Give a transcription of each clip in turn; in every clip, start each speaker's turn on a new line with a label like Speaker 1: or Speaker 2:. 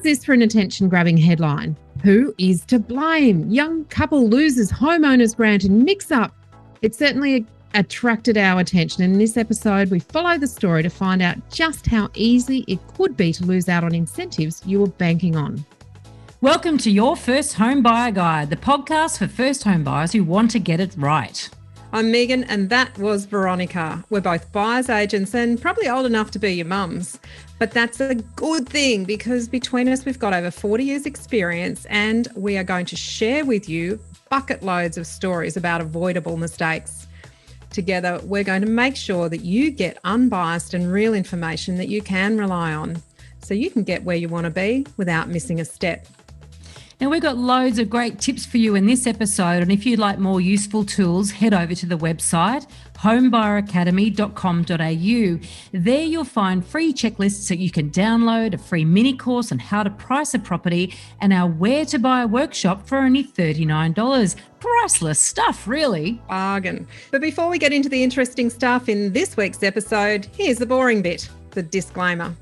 Speaker 1: How's this for an attention-grabbing headline? Who is to blame? Young couple loses homeowners grant in mix-up. It certainly attracted our attention. In this episode, we follow the story to find out just how easy it could be to lose out on incentives you were banking on.
Speaker 2: Welcome to Your First Home Buyer Guide, the podcast for first home buyers who want to get it right.
Speaker 1: I'm Megan and that was Veronica. We're both buyers agents and probably old enough to be your mums. But that's a good thing because between us, we've got over 40 years experience and we are going to share with you bucket loads of stories about avoidable mistakes. Together, we're going to make sure that you get unbiased and real information that you can rely on so you can get where you want to be without missing a step.
Speaker 2: Now, we've got loads of great tips for you in this episode, and if you'd like more useful tools, head over to the website homebuyeracademy.com.au. There you'll find free checklists that you can download, a free mini course on how to price a property, and our Where to Buy workshop for only $39. Priceless stuff, really.
Speaker 1: Bargain. But before we get into the interesting stuff in this week's episode, here's the boring bit, the disclaimer.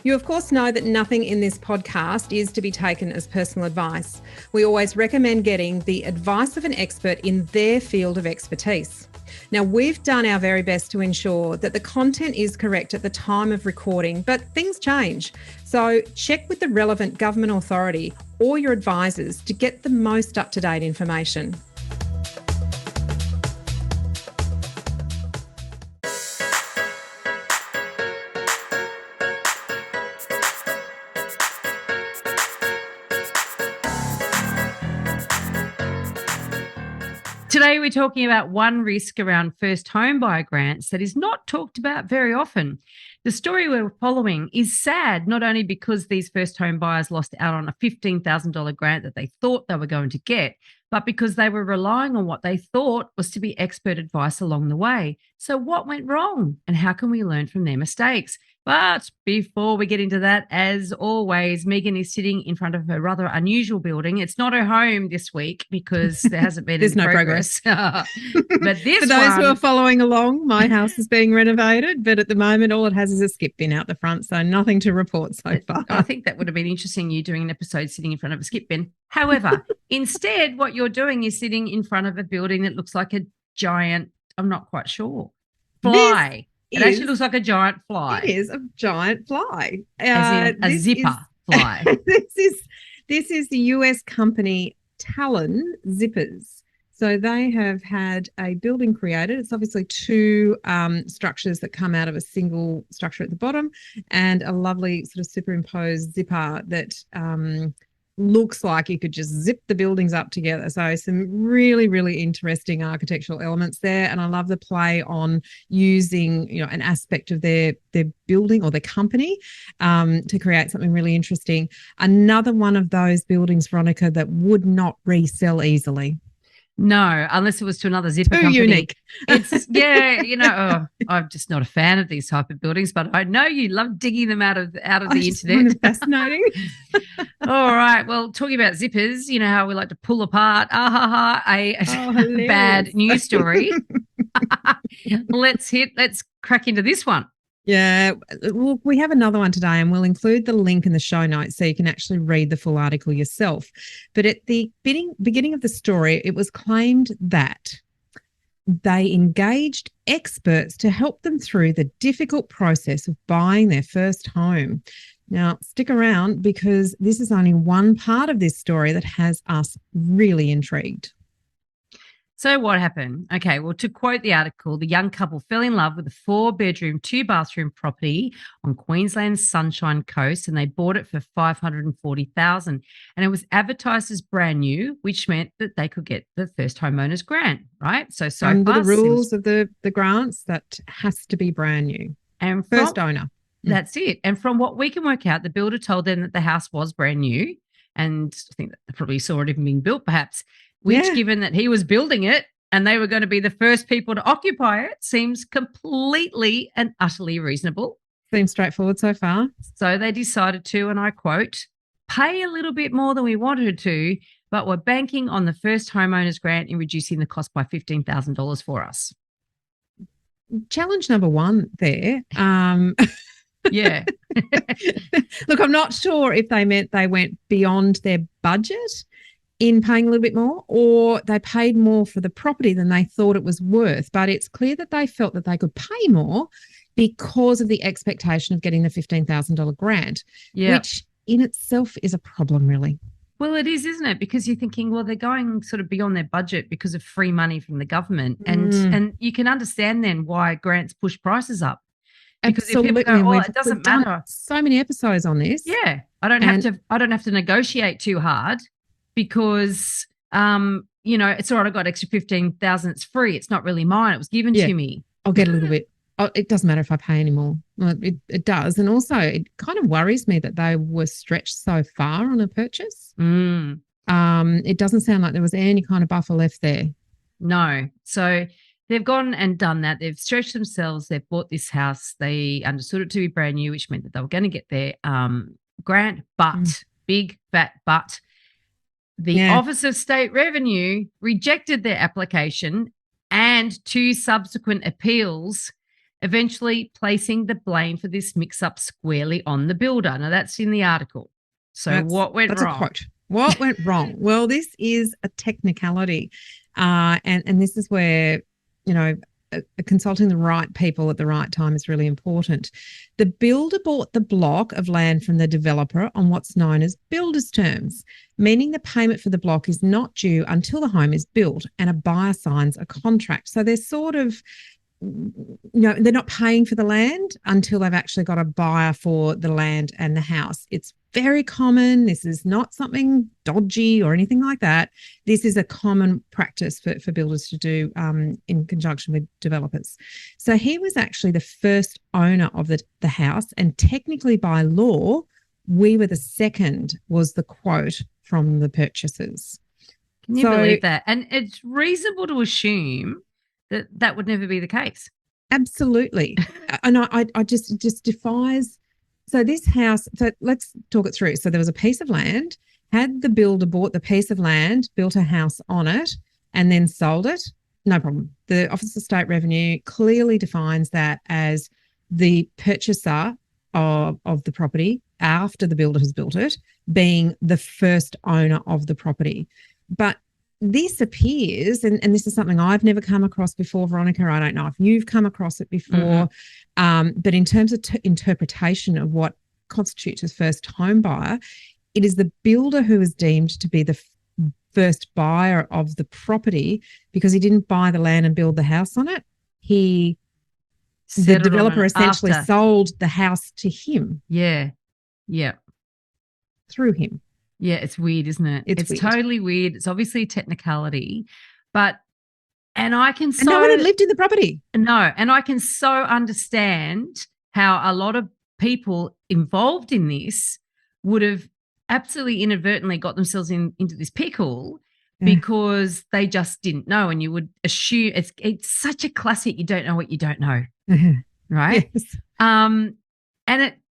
Speaker 1: You, of course, know that nothing in this podcast is to be taken as personal advice. We always recommend getting the advice of an expert in their field of expertise. Now, we've done our very best to ensure that the content is correct at the time of recording, but things change. So check with the relevant government authority or your advisors to get the most up-to-date information.
Speaker 2: Today, we're talking about one risk around first home buyer grants that is not talked about very often. The story we're following is sad, not only because these first home buyers lost out on a $15,000 grant that they thought they were going to get, but because they were relying on what they thought was to be expert advice along the way. So what went wrong and how can we learn from their mistakes? But before we get into that, as always, Megan is sitting in front of her rather unusual building. It's not her home this week because there hasn't been
Speaker 1: There's
Speaker 2: any
Speaker 1: no
Speaker 2: progress. But this
Speaker 1: For those who are following along, my house is being renovated, but at the moment all it has is a skip bin out the front, so nothing to report so far.
Speaker 2: I think that would have been interesting, you doing an episode sitting in front of a skip bin. However, instead, what you're doing is sitting in front of a building that looks like a giant, I'm not quite sure, fly. It actually looks like a giant fly.
Speaker 1: It is a giant fly.
Speaker 2: As in a zipper fly.
Speaker 1: This is the US company Talon Zippers. So they have had a building created. It's obviously two structures that come out of a single structure at the bottom and a lovely sort of superimposed zipper that looks like you could just zip the buildings up together. So some really, really interesting architectural elements there. And I love the play on using, an aspect of their building or their company to create something really interesting. Another one of those buildings, Veronica, that would not resell easily.
Speaker 2: No, unless it was to another zipper company.
Speaker 1: Unique.
Speaker 2: It's I'm just not a fan of these type of buildings, but I know you love digging them out of the internet.
Speaker 1: Fascinating.
Speaker 2: All right. Well, talking about zippers, you know how we like to pull apart a bad news story. Let's crack into this one.
Speaker 1: Yeah, well, we have another one today and we'll include the link in the show notes so you can actually read the full article yourself. But at the beginning of the story, it was claimed that they engaged experts to help them through the difficult process of buying their first home. Now, stick around because this is only one part of this story that has us really intrigued.
Speaker 2: So what happened? Okay, well, to quote the article, the young couple fell in love with a 4-bedroom, 2-bathroom property on Queensland's Sunshine Coast, and they bought it for $540,000. And it was advertised as brand new, which meant that they could get the first homeowners grant, right? So
Speaker 1: under the rules of the grants, that has to be brand new.
Speaker 2: And
Speaker 1: first owner.
Speaker 2: That's it. And from what we can work out, the builder told them that the house was brand new, and I think that they probably saw it even being built, perhaps. Which, given that he was building it and they were going to be the first people to occupy it, seems completely and utterly reasonable.
Speaker 1: Seems straightforward so far.
Speaker 2: So they decided to, and I quote, pay a little bit more than we wanted to, but we're banking on the first homeowners grant in reducing the cost by $15,000 for us.
Speaker 1: Challenge number one there.
Speaker 2: Yeah.
Speaker 1: Look, I'm not sure if they meant they went beyond their budget in paying a little bit more, or they paid more for the property than they thought it was worth. But it's clear that they felt that they could pay more because of the expectation of getting the $15,000 grant,
Speaker 2: Yeah.
Speaker 1: which in itself is a problem, really.
Speaker 2: Well, it is, isn't it? Because you're thinking, well, they're going sort of beyond their budget because of free money from the government. And you can understand then why grants push prices up. Because if people
Speaker 1: Absolutely.
Speaker 2: go,
Speaker 1: And
Speaker 2: oh,
Speaker 1: we've
Speaker 2: it doesn't
Speaker 1: done
Speaker 2: matter.
Speaker 1: so many episodes on this.
Speaker 2: Yeah. I don't have to negotiate too hard because it's all right, I got extra 15,000, it's free. It's not really mine. It was given to me.
Speaker 1: I'll get a little bit. Oh, it doesn't matter if I pay anymore. Well, it does. And also it kind of worries me that they were stretched so far on a purchase. It doesn't sound like there was any kind of buffer left there.
Speaker 2: No. So they've gone and done that. They've stretched themselves. They've bought this house. They understood it to be brand new, which meant that they were going to get their grant, but big fat but. The Office of State Revenue rejected their application and 2 subsequent appeals, eventually placing the blame for this mix-up squarely on the builder. Now, that's in the article. So what went wrong?
Speaker 1: That's a quote. What went wrong? Well, this is a technicality. And this is where, consulting the right people at the right time is really important. The builder bought the block of land from the developer on what's known as builder's terms, meaning the payment for the block is not due until the home is built and a buyer signs a contract. So they're sort of, they're not paying for the land until they've actually got a buyer for the land and the house. It's very common. This is not something dodgy or anything like that. This is a common practice for builders to do in conjunction with developers. So he was actually the first owner of the house, and technically by law, we were the second, was the quote from the purchasers.
Speaker 2: Can you believe that? And it's reasonable to assume that would never be the case.
Speaker 1: Absolutely. And I just, it just defies. So this house, so let's talk it through. So there was a piece of land. Had the builder bought the piece of land, built a house on it, and then sold it, no problem. The Office of State Revenue clearly defines that as the purchaser of the property after the builder has built it being the first owner of the property. But this appears, and this is something I've never come across before, Veronica. I don't know if you've come across it before, but in terms of interpretation of what constitutes a first home buyer, it is the builder who is deemed to be the first buyer of the property because he didn't buy the land and build the house on it. The developer essentially sold the house to him.
Speaker 2: Yeah.
Speaker 1: Through him.
Speaker 2: Yeah, it's weird, isn't it? It's weird. Totally weird. It's obviously a technicality, and I can
Speaker 1: no one had lived in the property.
Speaker 2: No, and I can so understand how a lot of people involved in this would have absolutely inadvertently got themselves into this pickle because they just didn't know. And you would assume it's such a classic, you don't know what you don't know, right? Yes.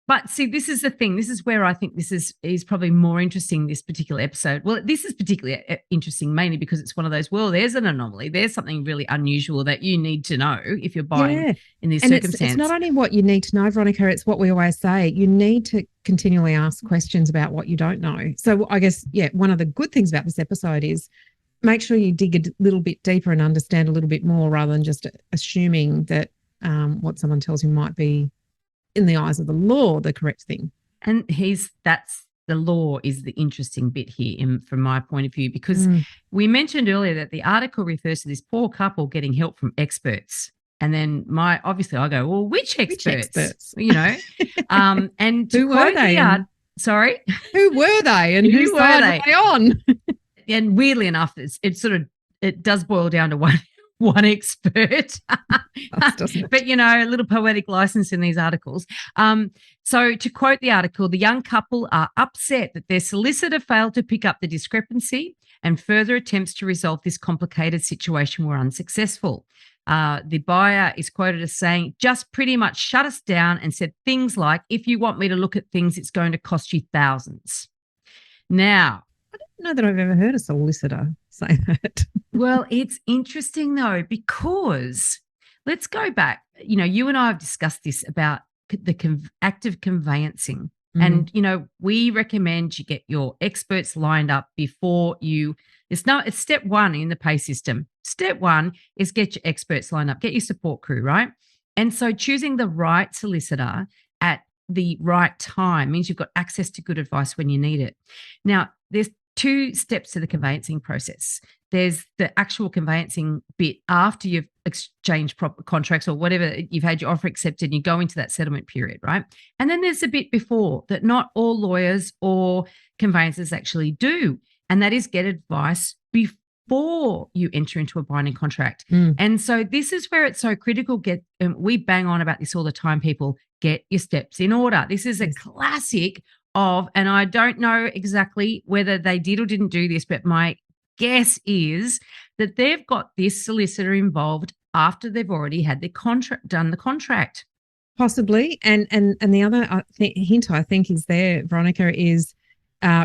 Speaker 2: But see, this is the thing. This is where I think this is probably more interesting, this particular episode. Well, this is particularly interesting mainly because it's one of those, well, there's an anomaly. There's something really unusual that you need to know if you're buying in this circumstance. It's not
Speaker 1: only what you need to know, Veronica, it's what we always say. You need to continually ask questions about what you don't know. So I guess, one of the good things about this episode is make sure you dig a little bit deeper and understand a little bit more rather than just assuming that what someone tells you might be, in the eyes of the law, the correct thing.
Speaker 2: And that's the law is the interesting bit here from my point of view, because we mentioned earlier that the article refers to this poor couple getting help from experts. And then obviously I go, well, which experts? And
Speaker 1: who were they?
Speaker 2: Sorry?
Speaker 1: Who were they and who side were they on?
Speaker 2: And weirdly enough, it does boil down to one expert, but a little poetic license in these articles. So to quote the article, the young couple are upset that their solicitor failed to pick up the discrepancy and further attempts to resolve this complicated situation were unsuccessful. The buyer is quoted as saying, just pretty much shut us down and said things like, if you want me to look at things, it's going to cost you thousands. Now,
Speaker 1: I don't know that I've ever heard a solicitor say that.
Speaker 2: Well, it's interesting though, because let's go back. You and I have discussed this about active conveyancing. And, we recommend you get your experts lined up before it's step one in the pay system. Step one is get your experts lined up, get your support crew, right? And so choosing the right solicitor at the right time means you've got access to good advice when you need it. Now, there's 2 steps to the conveyancing process. There's the actual conveyancing bit after you've exchanged contracts or whatever, you've had your offer accepted and you go into that settlement period, right? And then there's a bit before that not all lawyers or conveyancers actually do, and that is get advice before you enter into a binding contract. And so this is where it's so critical. We bang on about this all the time, people. Get your steps in order. This is a classic and I don't know exactly whether they did or didn't do this, but my guess is that they've got this solicitor involved after they've already had the contract.
Speaker 1: Possibly. And the other hint I think is there, Veronica, is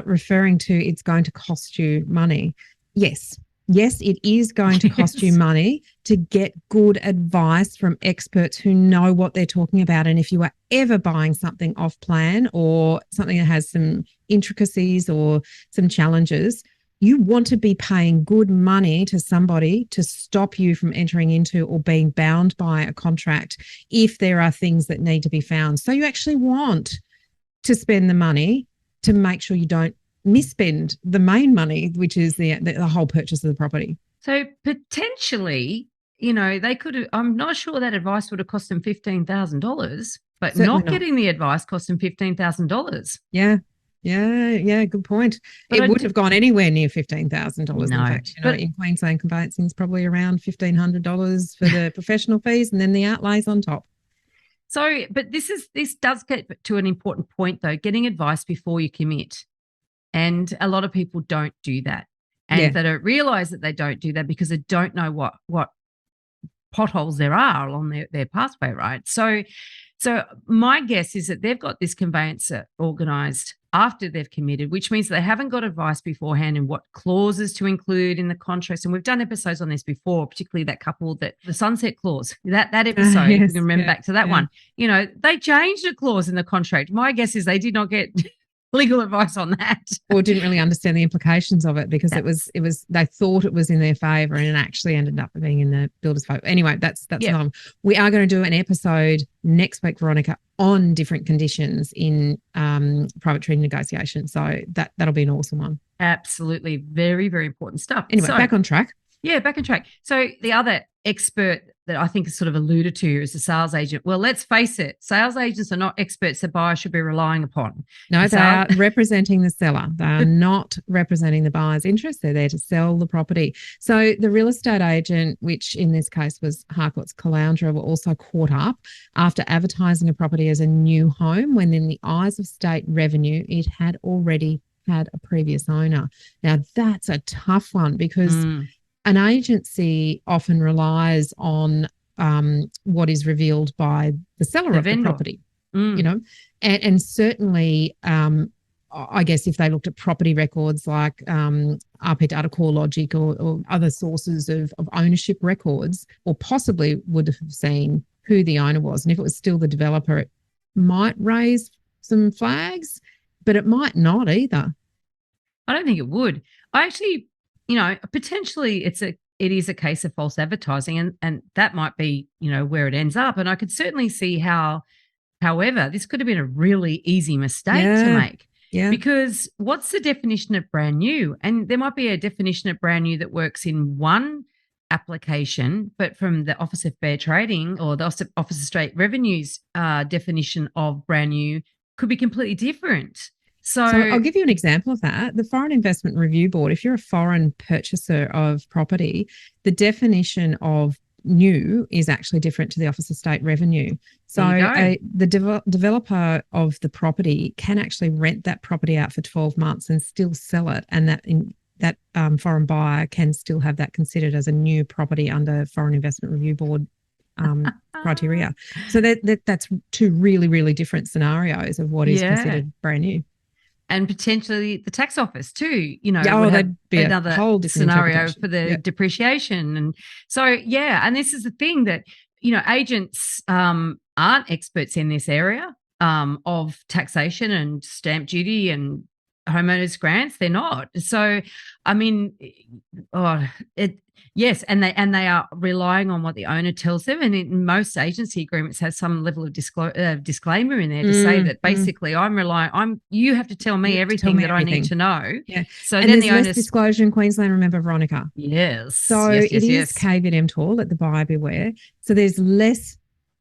Speaker 1: referring to it's going to cost you money. Yes, it is going to cost you money to get good advice from experts who know what they're talking about. And if you are ever buying something off plan or something that has some intricacies or some challenges, you want to be paying good money to somebody to stop you from entering into or being bound by a contract if there are things that need to be found. So you actually want to spend the money to make sure you don't misspend the main money, which is the whole purchase of the property.
Speaker 2: So potentially, they could have, I'm not sure that advice would have cost them $15,000, but not getting the advice cost them $15,000.
Speaker 1: Yeah, good point. But it wouldn't have gone anywhere near $15,000. No, in fact, in Queensland conveyancing is probably around $1,500 for the professional fees and then the outlays on top.
Speaker 2: So, but this does get to an important point though, getting advice before you commit. And a lot of people don't do that. And they don't realise that they don't do that because they don't know what potholes there are along their pathway, right? So my guess is that they've got this conveyancer organised after they've committed, which means they haven't got advice beforehand and what clauses to include in the contracts. And we've done episodes on this before, particularly that couple the sunset clause, that episode, if you can remember back to that one. They changed a clause in the contract. My guess is they did not get legal advice on that,
Speaker 1: or didn't really understand the implications of it because it was they thought it was in their favour and it actually ended up being in the builder's favour. Anyway, that's not. We are going to do an episode next week, Veronica, on different conditions in private treaty negotiation. So that'll be an awesome one.
Speaker 2: Absolutely, very, very important stuff.
Speaker 1: Anyway, back on track.
Speaker 2: Yeah, back on track. So the other expert that I think is sort of alluded to is the sales agent. Well, let's face it, sales agents are not experts that buyers should be relying upon.
Speaker 1: No, they are representing the seller. They are not representing the buyer's interest. They're there to sell the property. So the real estate agent, which in this case was Harcourt's Caloundra, were also caught up after advertising a property as a new home when in the eyes of state revenue, it had already had a previous owner. Now, that's a tough one because an agency often relies on what is revealed by the seller of the property, and certainly, I guess if they looked at property records like RP Data Core Logic or other sources of ownership records, or possibly would have seen who the owner was. And if it was still the developer, it might raise some flags, but it might not either.
Speaker 2: I don't think it would. I actually, potentially it is a case of false advertising and that might be, where it ends up. And I could certainly see however, this could have been a really easy mistake to make. Yeah. Because what's the definition of brand new? And there might be a definition of brand new that works in one application, but from the Office of Fair Trading or the Office of State Revenue's definition of brand new could be completely different. So
Speaker 1: I'll give you an example of that. The Foreign Investment Review Board, if you're a foreign purchaser of property, the definition of new is actually different to the Office of State Revenue. So the developer of the property can actually rent that property out for 12 months and still sell it, and that foreign buyer can still have that considered as a new property under Foreign Investment Review Board criteria. So that's two really, really different scenarios of what is considered brand new.
Speaker 2: And potentially the tax office too,
Speaker 1: that'd be
Speaker 2: another
Speaker 1: whole
Speaker 2: scenario for the depreciation. And so, and this is the thing that, agents aren't experts in this area of taxation and stamp duty and homeowners grants. They're not. So, I mean, yes, and they are relying on what the owner tells them. And in most agency agreements has some level of disclaimer in there to say that basically you have to tell me everything that I need to know.
Speaker 1: Yeah.
Speaker 2: So
Speaker 1: and
Speaker 2: then
Speaker 1: there's less disclosure in Queensland, remember, Veronica?
Speaker 2: Yes.
Speaker 1: So
Speaker 2: yes,
Speaker 1: it is caveat emptor, let the buyer beware. So there's less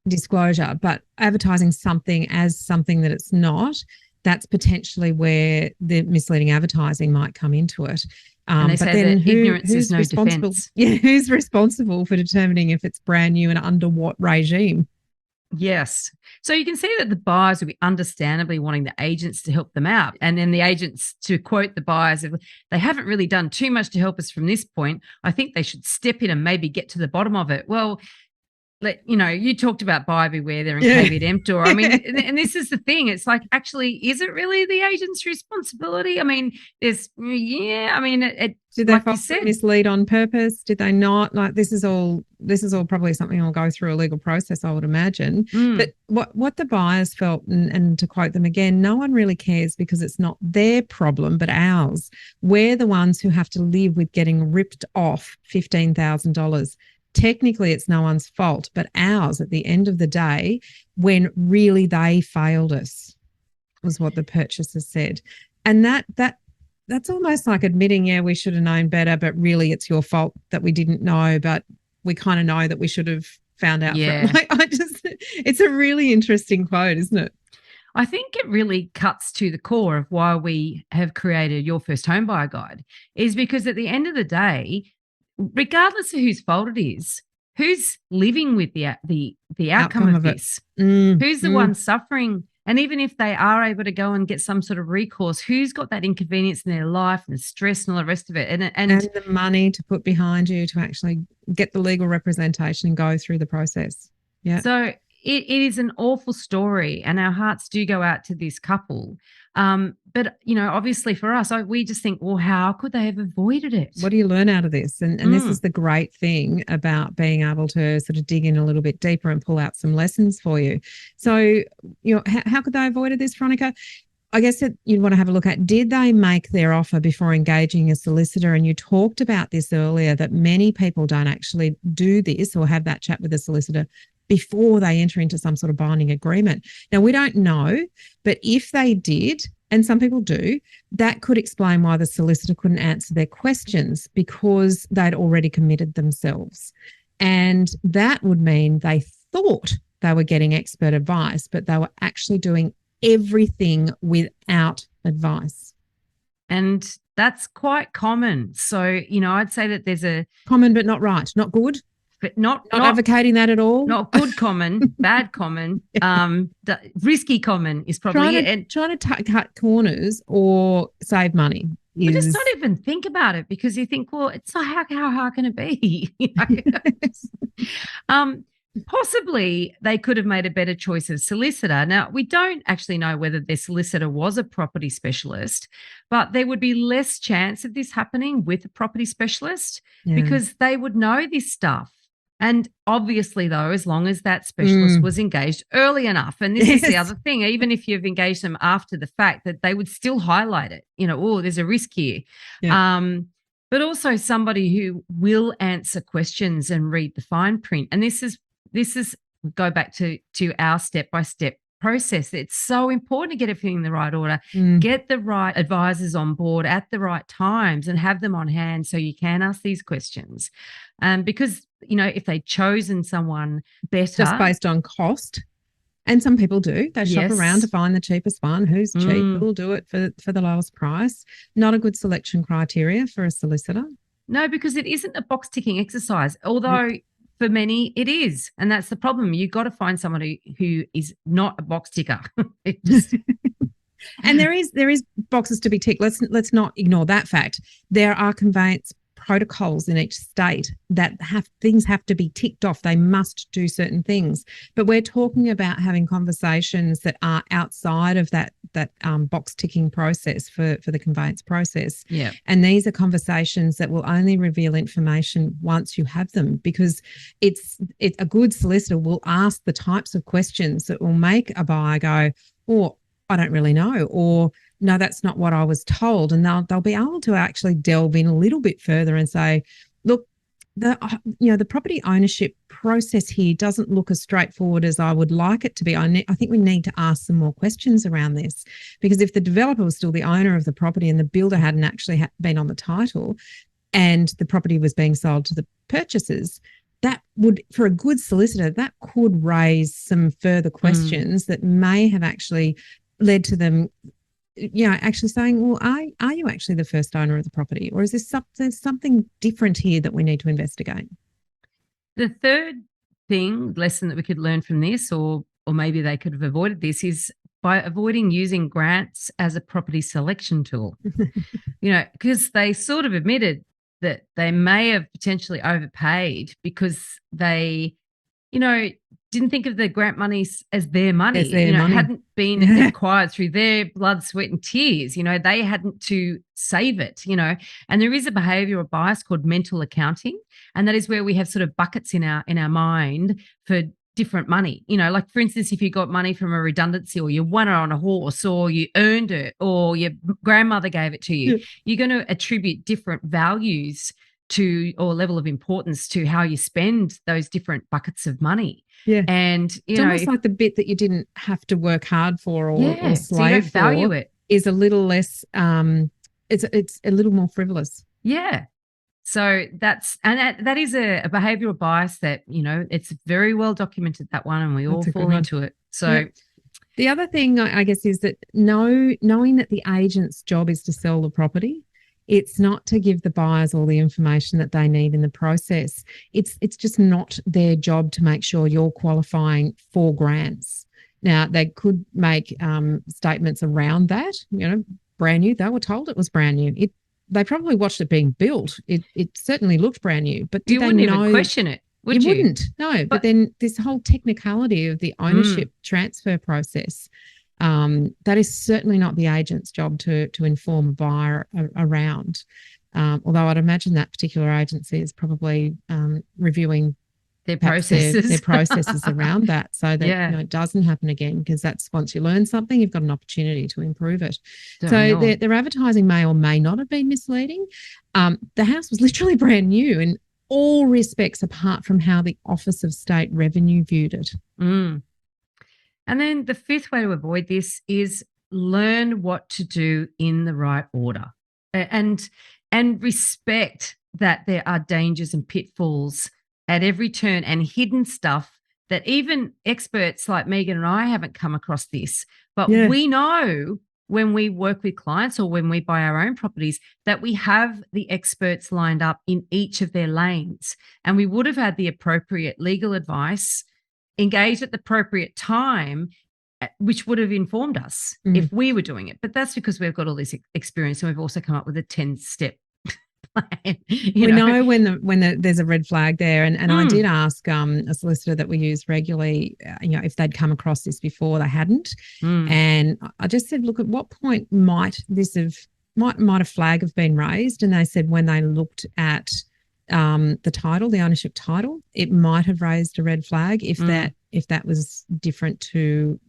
Speaker 1: disclosure, but advertising something as something that it's not, that's potentially where the misleading advertising might come into it.
Speaker 2: And they say that ignorance is no defense.
Speaker 1: Yeah, who's responsible for determining if it's brand new and under what regime?
Speaker 2: Yes. So you can see that the buyers will be understandably wanting the agents to help them out. And then the agents, to quote the buyers, if they haven't really done too much to help us from this point, I think they should step in and maybe get to the bottom of it. Well, you talked about buyer beware there and caveat emptor. I mean, and this is the thing. It's like, actually, is it really the agent's responsibility? I mean, did
Speaker 1: they mislead on purpose? Did they not? Like, this is all probably something I'll go through a legal process, I would imagine. But what the buyers felt, and to quote them again, no one really cares because it's not their problem, but ours. We're the ones who have to live with getting ripped off $15,000. Technically, it's no one's fault, but ours at the end of the day, when really they failed us, was what the purchaser said. And that's almost like admitting, yeah, we should have known better, but really it's your fault that we didn't know, but we kind of know that we should have found out.
Speaker 2: Yeah.
Speaker 1: It's a really interesting quote, isn't it?
Speaker 2: I think it really cuts to the core of why we have created Your First Home Buyer Guide, is because at the end of the day, regardless of whose fault it is, who's living with the outcome of this? Who's the one suffering? And even if they are able to go and get some sort of recourse, who's got that inconvenience in their life and the stress and all the rest of it? And
Speaker 1: the money to put behind you to actually get the legal representation and go through the process. Yeah.
Speaker 2: So it is an awful story, and our hearts do go out to this couple. But, obviously for us, we just think, well, how could they have avoided it?
Speaker 1: What do you learn out of this? And this is the great thing about being able to sort of dig in a little bit deeper and pull out some lessons for you. So, how could they have avoided this, Veronica? I guess that you'd want to have a look at, did they make their offer before engaging a solicitor? And you talked about this earlier, that many people don't actually do this or have that chat with a solicitor before they enter into some sort of binding agreement. Now, we don't know, but if they did, and some people do, that could explain why the solicitor couldn't answer their questions, because they'd already committed themselves. And that would mean they thought they were getting expert advice, but they were actually doing everything without advice.
Speaker 2: And that's quite common. So, I'd say that there's a
Speaker 1: common, but not right, not good.
Speaker 2: But not
Speaker 1: advocating that at all.
Speaker 2: Not good common, bad common. Risky common is probably it.
Speaker 1: Trying to cut corners or save money.
Speaker 2: But just not even think about it, because you think, well, it's not, how hard can it be? Possibly they could have made a better choice of solicitor. Now, we don't actually know whether their solicitor was a property specialist, but there would be less chance of this happening with a property specialist because they would know this stuff. And obviously, though, as long as that specialist was engaged early enough, and this is the other thing, even if you've engaged them after the fact, that they would still highlight it, there's a risk here. Yeah. But also somebody who will answer questions and read the fine print. And this is go back to our step-by-step process. It's so important to get everything in the right order, get the right advisors on board at the right times and have them on hand so you can ask these questions. Because, if they'd chosen someone better.
Speaker 1: Just based on cost. And some people do. They shop around to find the cheapest one. Who's cheap? Who'll do it for the lowest price. Not a good selection criteria for a solicitor.
Speaker 2: No, because it isn't a box-ticking exercise, although for many it is. And that's the problem. You've got to find somebody who is not a box ticker.
Speaker 1: And there is boxes to be ticked. Let's not ignore that fact. There are conveyance protocols in each state that things have to be ticked off. They must do certain things. But we're talking about having conversations that are outside of that box ticking process for the conveyance process.
Speaker 2: Yeah.
Speaker 1: And these are conversations that will only reveal information once you have them, because it's a good solicitor will ask the types of questions that will make a buyer go, oh, I don't really know, or no, that's not what I was told. And they'll be able to actually delve in a little bit further and say, look, the property ownership process here doesn't look as straightforward as I would like it to be. I think we need to ask some more questions around this, because if the developer was still the owner of the property and the builder hadn't actually been on the title and the property was being sold to the purchasers, that would, for a good solicitor, that could raise some further questions that may have actually led to them, actually saying, well, are you actually the first owner of the property, or is there's something different here that we need to investigate?
Speaker 2: The third lesson that we could learn from this, or maybe they could have avoided this, is by avoiding using grants as a property selection tool. Because they sort of admitted that they may have potentially overpaid because they, didn't think of the grant money as their money. Hadn't been acquired through their blood, sweat and tears. They hadn't to save it, And there is a behavioural bias called mental accounting, and that is where we have sort of buckets in our mind for different money. Like, for instance, if you got money from a redundancy, or you won it on a horse, or you earned it, or your grandmother gave it to you, you're going to attribute different values to, or level of importance to, how you spend those different buckets of money.
Speaker 1: Yeah.
Speaker 2: And
Speaker 1: it's almost like the bit that you didn't have to work hard for or slave
Speaker 2: so you don't value
Speaker 1: for
Speaker 2: it.
Speaker 1: Is a little less it's a little more frivolous.
Speaker 2: Yeah. So that is a behavioural bias that, it's very well documented, that one, and we all fall into it. So
Speaker 1: the other thing, I guess, is that knowing that the agent's job is to sell the property. It's not to give the buyers all the information that they need in the process. It's just not their job to make sure you're qualifying for grants. Now, they could make statements around that, brand new. They were told it was brand new. They probably watched it being built. It certainly looked brand new, but
Speaker 2: you wouldn't even question it, would you?
Speaker 1: You wouldn't, no. But then this whole technicality of the ownership transfer process, that is certainly not the agent's job to inform a buyer around. Although I'd imagine that particular agency is probably reviewing
Speaker 2: their processes,
Speaker 1: their processes around that, so that it doesn't happen again. Because that's, once you learn something, you've got an opportunity to improve it. So their advertising may or may not have been misleading. The house was literally brand new in all respects, apart from how the Office of State Revenue viewed it.
Speaker 2: And then the fifth way to avoid this is learn what to do in the right order, and respect that there are dangers and pitfalls at every turn, and hidden stuff that even experts like Megan and I haven't come across this. But we know, when we work with clients or when we buy our own properties, that we have the experts lined up in each of their lanes, and we would have had the appropriate legal advice engaged at the appropriate time, which would have informed us if we were doing it. But that's because we've got all this experience, and we've also come up with a 10-step plan. We
Speaker 1: know when there's a red flag there. And I did ask a solicitor that we use regularly, if they'd come across this before. They hadn't. And I just said, look, at what point might a flag have been raised? And they said when they looked at the title, the ownership title, it might have raised a red flag if that was different to,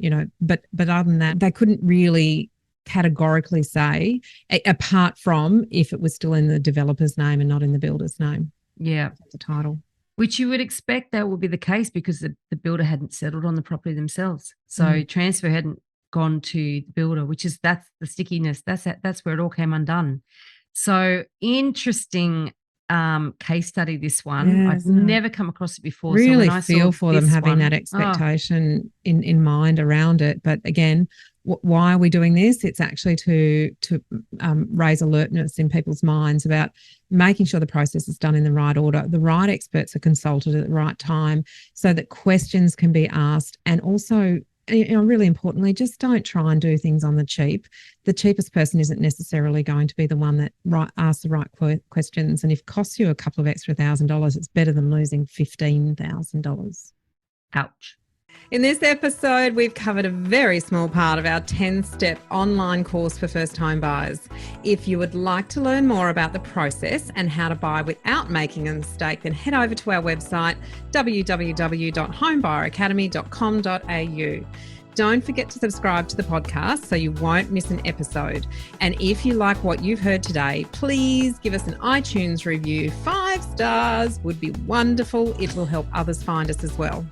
Speaker 1: but other than that, they couldn't really categorically say, apart from if it was still in the developer's name and not in the builder's name.
Speaker 2: Yeah.
Speaker 1: The title.
Speaker 2: Which you would expect that would be the case, because the builder hadn't settled on the property themselves. So transfer hadn't gone to the builder, that's the stickiness. That's where it all came undone. So interesting case study, this one. I've never come across it before.
Speaker 1: Really
Speaker 2: so when I
Speaker 1: feel
Speaker 2: saw
Speaker 1: for them having that expectation in mind around it. But again, why are we doing this? It's actually to raise alertness in people's minds about making sure the process is done in the right order, the right experts are consulted at the right time, so that questions can be asked, and also really importantly, just don't try and do things on the cheap. The cheapest person isn't necessarily going to be the one that asks the right questions. And if it costs you a couple of extra $1,000, it's better than losing $15,000.
Speaker 2: Ouch.
Speaker 1: In this episode, we've covered a very small part of our 10-step online course for first home buyers. If you would like to learn more about the process and how to buy without making a mistake, then head over to our website, www.homebuyeracademy.com.au. Don't forget to subscribe to the podcast so you won't miss an episode. And if you like what you've heard today, please give us an iTunes review. 5 stars would be wonderful. It will help others find us as well.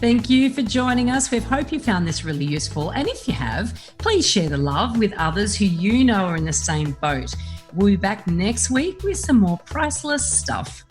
Speaker 2: Thank you for joining us. We hope you found this really useful. And if you have, please share the love with others who you know are in the same boat. We'll be back next week with some more priceless stuff.